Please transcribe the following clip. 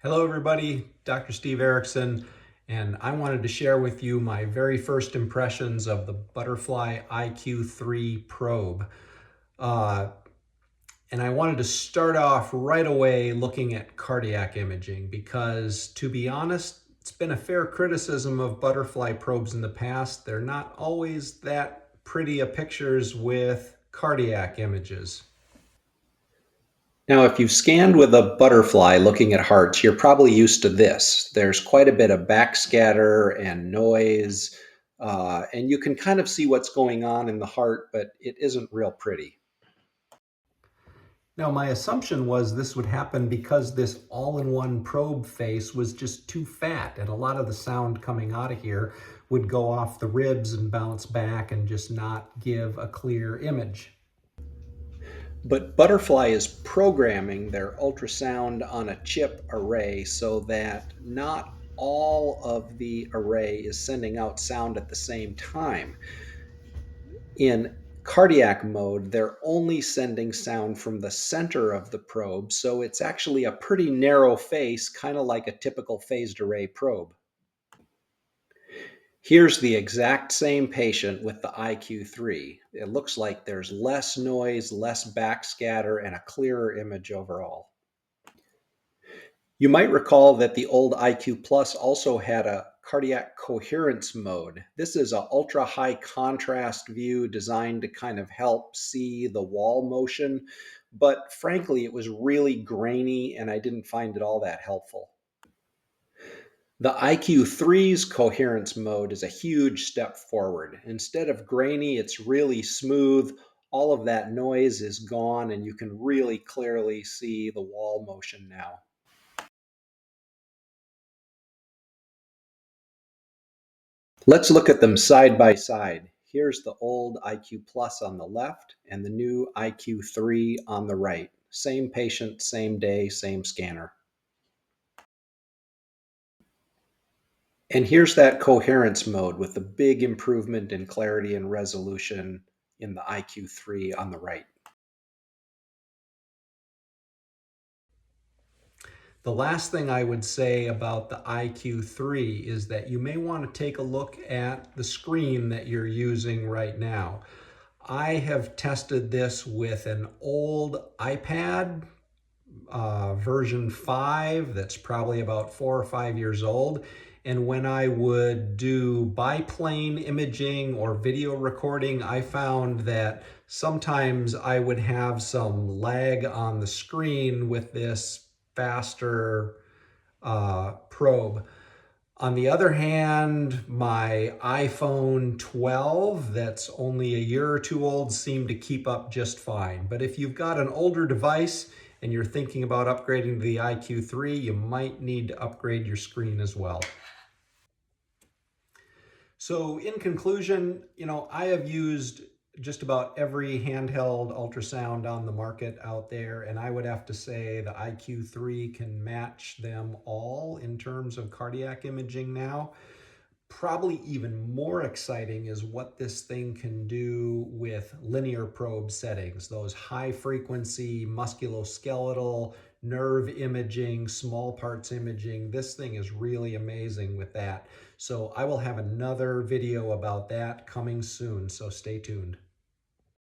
Hello everybody, Dr. Steve Erickson, and I wanted to share with you my very first impressions of the Butterfly iQ3 probe. Uh, and I wanted to start off right away looking at cardiac imaging because, to be honest, it's been a fair criticism of butterfly probes in the past. They're not always that pretty of pictures with cardiac images. Now, if you've scanned with a butterfly looking at hearts, you're probably used to this. There's quite a bit of backscatter and noise, and you can kind of see what's going on in the heart, but it isn't real pretty. Now, my assumption was this would happen because this all-in-one probe face was just too fat, and a lot of the sound coming out of here would go off the ribs and bounce back and just not give a clear image. But Butterfly is programming their ultrasound on a chip array so that not all of the array is sending out sound at the same time. In cardiac mode, they're only sending sound from the center of the probe, so it's actually a pretty narrow face, kind of like a typical phased array probe. Here's the exact same patient with the iQ3. It looks like there's less noise, less backscatter, and a clearer image overall. You might recall that the old iQ Plus also had a cardiac coherence mode. This is an ultra high contrast view designed to kind of help see the wall motion, but frankly, it was really grainy and I didn't find it all that helpful. The iQ3's coherence mode is a huge step forward. Instead of grainy, it's really smooth. All of that noise is gone and you can really clearly see the wall motion now. Let's look at them side by side. Here's the old iQ Plus on the left and the new iQ3 on the right. Same patient, same day, same scanner. And here's that coherence mode with the big improvement in clarity and resolution in the iQ3 on the right. The last thing I would say about the iQ3 is that you may want to take a look at the screen that you're using right now. I have tested this with an old iPad, version 5, that's probably about 4 or 5 years old. And when I would do biplane imaging or video recording, I found that sometimes I would have some lag on the screen with this faster probe. On the other hand, my iPhone 12, that's only a year or two old, seemed to keep up just fine. But if you've got an older device and you're thinking about upgrading to the iQ3, you might need to upgrade your screen as well. So in conclusion, I have used just about every handheld ultrasound on the market out there, and I would have to say the iQ3 can match them all in terms of cardiac imaging now. Probably even more exciting is what this thing can do with linear probe settings, those high frequency musculoskeletal nerve imaging, small parts imaging. This thing is really amazing with that. So I will have another video about that coming soon, so stay tuned.